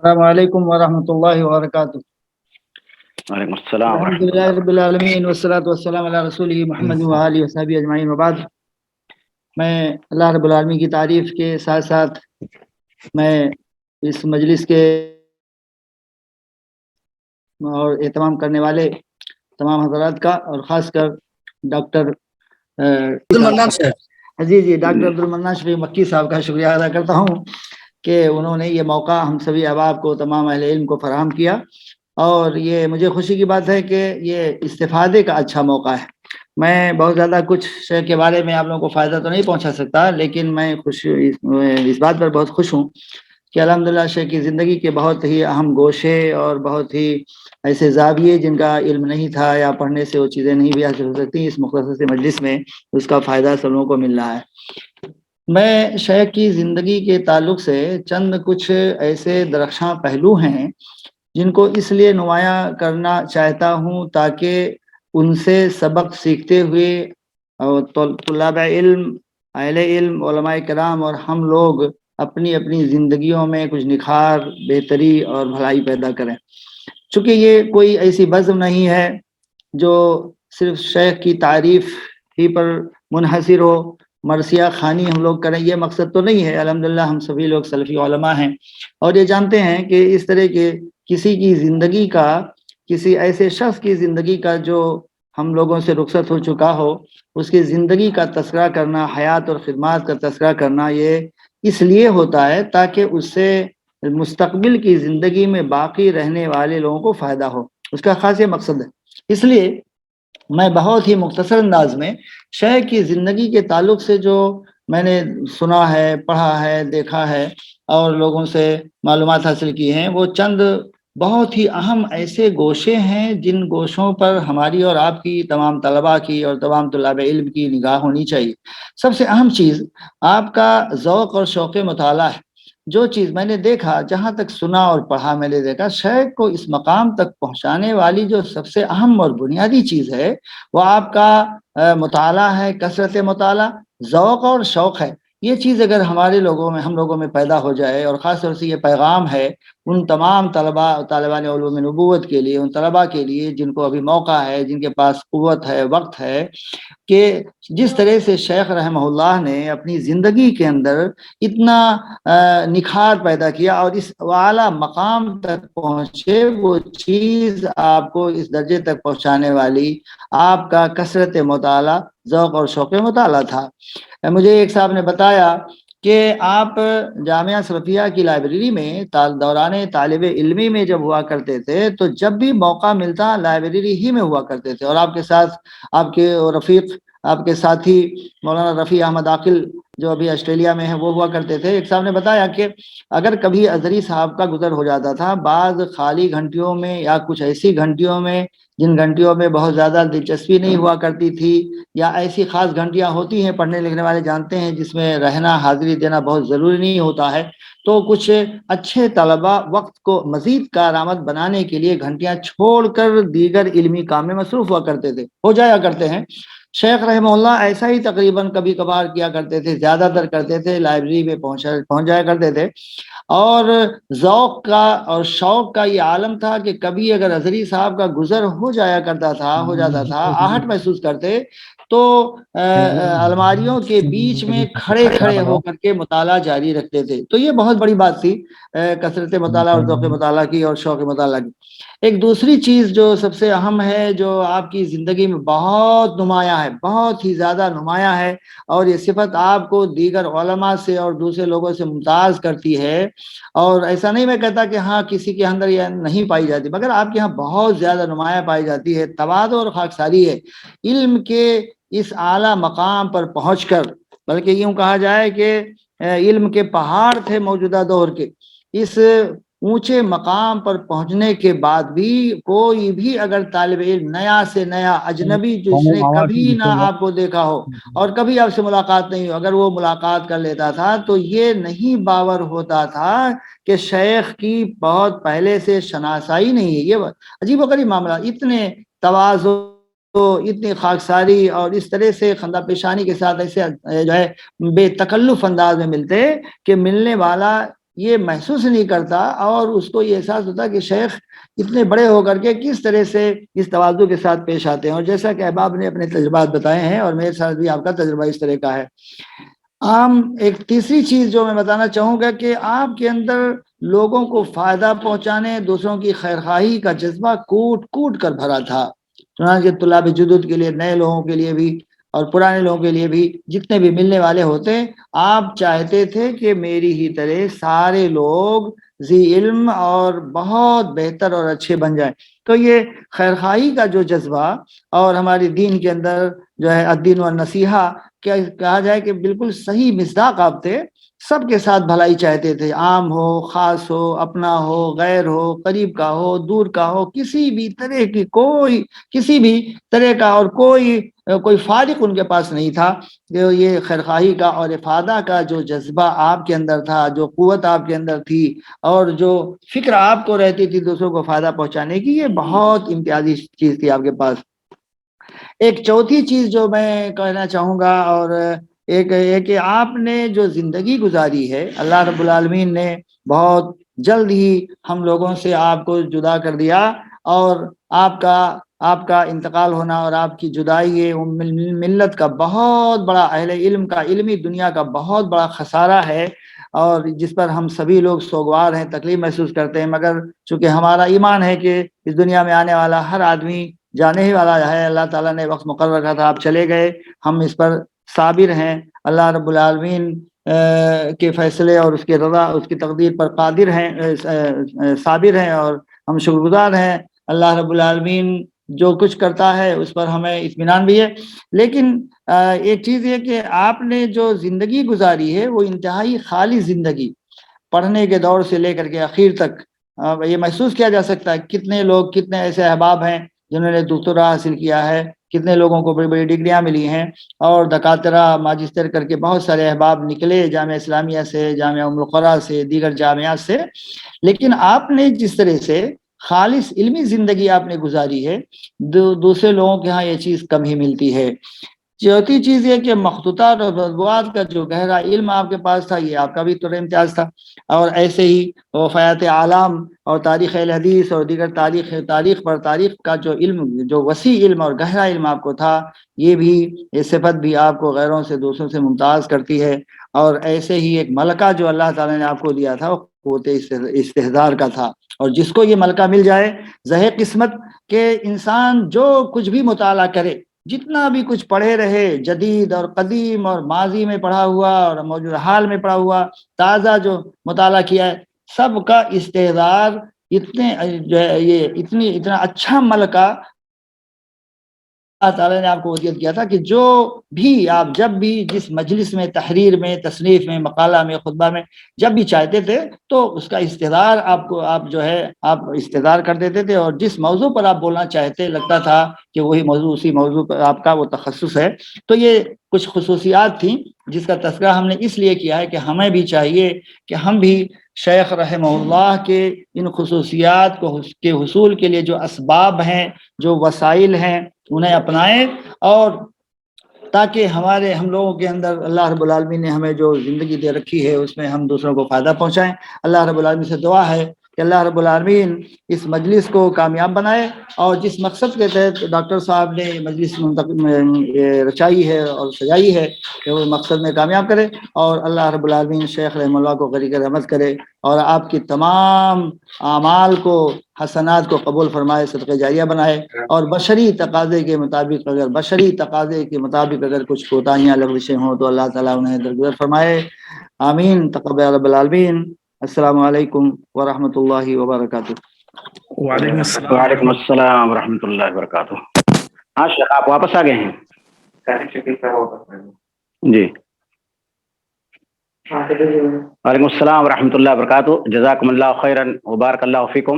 السلام علیکم ورحمۃ اللہ وبرکاتہ۔ وعلیکم السلام الحمد ورحمۃ للہ اللہ۔ رب العالمین والصلاۃ والسلام علی رسول محمد وآلہ وصحبہ اجمعین وبعد۔ میں اللہ رب العالمین کی تعریف کے ساتھ ساتھ میں اس مجلس کے اور اہتمام کرنے والے تمام حضرات کا اور خاص کر ڈاکٹر ڈاکٹر عبدالمنان شریف مکی صاحب کا شکریہ ادا کرتا ہوں کہ انہوں نے یہ موقع ہم سبھی احباب کو، تمام اہل علم کو فراہم کیا، اور یہ مجھے خوشی کی بات ہے کہ یہ استفادے کا اچھا موقع ہے۔ میں بہت زیادہ کچھ شے کے بارے میں آپ لوگوں کو فائدہ تو نہیں پہنچا سکتا، لیکن میں اس بات پر بہت خوش ہوں کہ الحمدللہ شیخ کی زندگی کے بہت ہی اہم گوشے اور بہت ہی ایسے زاویے جن کا علم نہیں تھا یا پڑھنے سے وہ چیزیں نہیں بھی حاصل ہو سکتی، اس مختصر سے مجلس میں اس کا فائدہ سب لوگوں کو مل رہا ہے۔ میں شیخ کی زندگی کے تعلق سے چند کچھ ایسے درخشاں پہلو ہیں جن کو اس لیے نمایاں کرنا چاہتا ہوں تاکہ ان سے سبق سیکھتے ہوئے طلاب علم، اہل علم، علماء کرام اور ہم لوگ اپنی اپنی زندگیوں میں کچھ نکھار، بہتری اور بھلائی پیدا کریں۔ چونکہ یہ کوئی ایسی بزم نہیں ہے جو صرف شیخ کی تعریف ہی پر منحصر ہو، مرثیہ خوانی ہم لوگ کریں، یہ مقصد تو نہیں ہے۔ الحمدللہ ہم سبھی لوگ سلفی علماء ہیں اور یہ جانتے ہیں کہ اس طرح کے کسی کی زندگی کا، کسی ایسے شخص کی زندگی کا جو ہم لوگوں سے رخصت ہو چکا ہو، اس کی زندگی کا تذکرہ کرنا، حیات اور خدمات کا تذکرہ کرنا، یہ اس لیے ہوتا ہے تاکہ اس سے مستقبل کی زندگی میں باقی رہنے والے لوگوں کو فائدہ ہو، اس کا خاص یہ مقصد ہے۔ اس لیے میں بہت ہی مختصر انداز میں شیخ کی زندگی کے تعلق سے جو میں نے سنا ہے، پڑھا ہے، دیکھا ہے اور لوگوں سے معلومات حاصل کی ہیں، وہ چند بہت ہی اہم ایسے گوشے ہیں جن گوشوں پر ہماری اور آپ کی، تمام طلباء کی اور تمام طلاب علم کی نگاہ ہونی چاہیے۔ سب سے اہم چیز آپ کا ذوق اور شوق مطالعہ ہے۔ جو چیز میں نے دیکھا، جہاں تک سنا اور پڑھا میں نے دیکھا، شیخ کو اس مقام تک پہنچانے والی جو سب سے اہم اور بنیادی چیز ہے وہ آپ کا مطالعہ ہے، کثرت مطالعہ، ذوق اور شوق ہے۔ یہ چیز اگر ہمارے لوگوں میں، ہم لوگوں میں پیدا ہو جائے، اور خاص طور سے یہ پیغام ہے ان تمام طالبان علوم نبوت کے لیے، ان طلباء کے لیے جن کو ابھی موقع ہے، جن کے پاس قوت ہے، وقت ہے، کہ جس طرح سے شیخ رحمہ اللہ نے اپنی زندگی کے اندر اتنا نکھار پیدا کیا اور اس اعلیٰ مقام تک پہنچے، وہ چیز آپ کو اس درجے تک پہنچانے والی آپ کا کثرت مطالعہ، ذوق اور شوق مطالعہ تھا۔ مجھے ایک صاحب نے بتایا کہ آپ جامعہ سلفیہ کی لائبریری میں دوران طالب علمی میں جب ہوا کرتے تھے تو جب بھی موقع ملتا لائبریری ہی میں ہوا کرتے تھے، اور آپ کے ساتھ آپ کے رفیق، آپ کے ساتھی مولانا رفیع احمد عاقل جو ابھی آسٹریلیا میں ہیں، وہ ہوا کرتے تھے۔ ایک صاحب نے بتایا کہ اگر کبھی ازہری صاحب کا گزر ہو جاتا تھا، بعض خالی گھنٹیوں میں یا کچھ ایسی گھنٹیوں میں جن گھنٹیوں میں بہت زیادہ دلچسپی نہیں ہوا کرتی تھی، یا ایسی خاص گھنٹیاں ہوتی ہیں، پڑھنے لکھنے والے جانتے ہیں، جس میں رہنا، حاضری دینا بہت ضروری نہیں ہوتا ہے، تو کچھ اچھے طلباء وقت کو مزید کارآمد بنانے کے لیے گھنٹیاں چھوڑ کر دیگر علمی کام میں مصروف ہوا کرتے تھے، ہو جایا کرتے ہیں۔ شیخ رحمہ اللہ ایسا ہی تقریباً کبھی کبھار کیا کرتے تھے، زیادہ تر کرتے تھے، لائبریری میں پہنچ جایا کرتے تھے، اور ذوق کا اور شوق کا یہ عالم تھا کہ کبھی اگر ازہری صاحب کا گزر ہو جاتا تھا، آہٹ محسوس کرتے تو الماریوں کے بیچ میں کھڑے کھڑے ہو کر کے مطالعہ جاری رکھتے تھے۔ تو یہ بہت بڑی بات تھی کثرت مطالعہ اور ذوق مطالعہ کی اور شوق مطالعہ کی۔ ایک دوسری چیز جو سب سے اہم ہے، جو آپ کی زندگی میں بہت نمایاں ہے، بہت ہی زیادہ نمایاں ہے، اور یہ صفت آپ کو دیگر علماء سے اور دوسرے لوگوں سے ممتاز کرتی ہے، اور ایسا نہیں میں کہتا کہ ہاں کسی کے اندر یہ نہیں پائی جاتی، مگر آپ کے یہاں بہت زیادہ نمایاں پائی جاتی ہے، تواضع اور خاکساری ہے۔ علم کے اس اعلیٰ مقام پر پہنچ کر، بلکہ یوں کہا جائے کہ علم کے پہاڑ تھے موجودہ دور کے، اس اونچے مقام پر پہنچنے کے بعد بھی کوئی بھی اگر طالب علم نیا سے نیا اجنبی جو اس نے کبھی نہ آپ کو دیکھا ہو اور کبھی آپ سے ملاقات نہیں ہو، اگر وہ ملاقات کر لیتا تھا تو یہ نہیں باور ہوتا تھا کہ شیخ کی بہت پہلے سے شناسائی نہیں ہے۔ یہ عجیب و غریب معاملہ، اتنے تواضع، اتنی خاکساری اور اس طرح سے خندہ پیشانی کے ساتھ ایسے جو ہے بے تکلف انداز میں ملتے کہ ملنے والا یہ محسوس نہیں کرتا اور اس کو یہ احساس ہوتا کہ شیخ اتنے بڑے ہو کر کے کس طرح سے اس تواضع کے ساتھ پیش آتے ہیں. اور جیسا کہ احباب نے اپنے تجربات بتائے ہیں اور میرے ساتھ بھی آپ کا تجربہ اس طرح کا ہے. ایک تیسری چیز جو میں بتانا چاہوں گا کہ آپ کے اندر لوگوں کو فائدہ پہنچانے، دوسروں کی خیرخواہی کا جذبہ کوٹ کوٹ کر بھرا تھا. چنانچہ طلاب جدد کے لیے، نئے لوگوں کے لیے بھی اور پرانے لوگوں کے لیے بھی جتنے بھی ملنے والے ہوتے، آپ چاہتے تھے کہ میری ہی طرح سارے لوگ ذی علم اور بہت بہتر اور اچھے بن جائیں. تو یہ خیرخواہی کا جو جذبہ اور ہماری دین کے اندر جو ہے الدین والنصیحہ کیا کہا جائے کہ بالکل صحیح مصداق آپ تھے. سب کے ساتھ بھلائی چاہتے تھے، عام ہو، خاص ہو، اپنا ہو، غیر ہو، قریب کا ہو، دور کا ہو، کسی بھی طرح کی کسی بھی طرح کا اور کوئی فارق ان کے پاس نہیں تھا. جو یہ خیرخواہی کا اور افادہ کا جو جذبہ آپ کے اندر تھا، جو قوت آپ کے اندر تھی اور جو فکر آپ کو رہتی تھی دوسروں کو فائدہ پہنچانے کی، یہ بہت امتیازی چیز تھی آپ کے پاس. ایک چوتھی چیز جو میں کہنا چاہوں گا اور ایک ہے کہ آپ نے جو زندگی گزاری ہے، اللہ رب العالمین نے بہت جلد ہی ہم لوگوں سے آپ کو جدا کر دیا اور آپ کا انتقال ہونا اور آپ کی جدائی ملت کا بہت بڑا، اہل علم کا، علمی دنیا کا بہت بڑا خسارہ ہے اور جس پر ہم سبھی لوگ سوگوار ہیں، تکلیف محسوس کرتے ہیں. مگر چونکہ ہمارا ایمان ہے کہ اس دنیا میں آنے والا ہر آدمی جانے ہی والا ہے، اللہ تعالیٰ نے وقت مقرر رکھا تھا، آپ چلے گئے، ہم اس پر صابر ہیں. اللہ رب العالمین کے فیصلے اور اس کے رضا، اس کی تقدیر پر قادر ہیں، صابر ہیں اور ہم شکر گزار ہیں. اللہ رب العالمین جو کچھ کرتا ہے اس پر ہمیں اطمینان بھی ہے. لیکن ایک چیز یہ کہ آپ نے جو زندگی گزاری ہے وہ انتہائی خالی زندگی، پڑھنے کے دور سے لے کر کے اخیر تک یہ محسوس کیا جا سکتا ہے. کتنے لوگ، کتنے ایسے احباب ہیں جنہوں نے دکتورا حاصل کیا ہے، کتنے لوگوں کو بڑی بڑی ڈگریاں ملی ہیں اور دکاترہ، ماجسٹر کر کے بہت سارے احباب نکلے جامعہ اسلامیہ سے، جامعہ ام القری سے، دیگر جامعات سے. لیکن آپ نے جس طرح سے خالص علمی زندگی آپ نے گزاری ہے، دوسرے لوگوں کے ہاں یہ چیز کم ہی ملتی ہے. چوتھی چیز یہ کہ مخطوطات اور موضوعات کا جو گہرا علم آپ کے پاس تھا، یہ آپ کا بھی تو امتیاز تھا. اور ایسے ہی وفیات عالم اور تاریخ الحدیث اور دیگر تاریخ کا جو علم، جو وسیع علم اور گہرا علم آپ کو تھا، یہ صفت بھی آپ کو غیروں سے، دوسروں سے ممتاز کرتی ہے. اور ایسے ہی ایک ملکہ جو اللہ تعالیٰ نے آپ کو دیا تھا، وہ قوت استحضار کا تھا. اور جس کو یہ ملکہ مل جائے، زہے قسمت کہ انسان جو کچھ بھی مطالعہ کرے، جتنا بھی کچھ پڑھے رہے، جدید اور قدیم اور ماضی میں پڑھا ہوا اور موجودہ حال میں پڑھا ہوا، تازہ جو مطالعہ کیا ہے، سب کا استحضار اتنا اچھا ملکہ اللہ تعالیٰ نے آپ کو وصیت کیا تھا کہ جو بھی آپ جب بھی جس مجلس میں، تحریر میں، تصنیف میں، مقالہ میں، خطبہ میں جب بھی چاہتے تھے تو اس کا استحضار آپ استحضار کر دیتے تھے. اور جس موضوع پر آپ بولنا چاہتے، لگتا تھا کہ وہی موضوع، اسی موضوع پر آپ کا وہ تخصص ہے. تو یہ کچھ خصوصیات تھیں جس کا تذکرہ ہم نے اس لیے کیا ہے کہ ہمیں بھی چاہیے کہ ہم بھی شیخ رحمہ اللہ کے ان خصوصیات کے حصول کے لیے جو اسباب ہیں، جو وسائل ہیں، انہیں اپنائیں، اور تاکہ ہم لوگوں کے اندر اللہ رب العالمین نے ہمیں جو زندگی دے رکھی ہے اس میں ہم دوسروں کو فائدہ پہنچائیں. اللہ رب العالمین سے دعا ہے کہ اللہ رب العالمین اس مجلس کو کامیاب بنائے اور جس مقصد کے تحت ڈاکٹر صاحب نے مجلس رچائی ہے اور سجائی ہے کہ وہ مقصد میں کامیاب کرے. اور اللہ رب العالمین شیخ رحمہ اللہ کو غریق رحمت کرے اور آپ کی تمام اعمال کو، حسنات کو قبول فرمائے، صدقہ جاریہ بنائے. اور بشری تقاضے کے مطابق اگر کچھ کوتاہیاں لغزشیں ہوں تو اللہ تعالیٰ انہیں درگزر فرمائے. آمین تقبل رب العالمین. السلام علیکم ورحمۃ اللہ وبرکاتہ. وعلیکم السلام ورحمۃ اللہ وبرکاتہ. ہاں شیخ، آپ واپس آ گئے ہیں؟ جی. وعلیکم السلام ورحمۃ اللہ وبرکاتہ. جزاکم اللہ خیرا وبارک اللہ فیکم.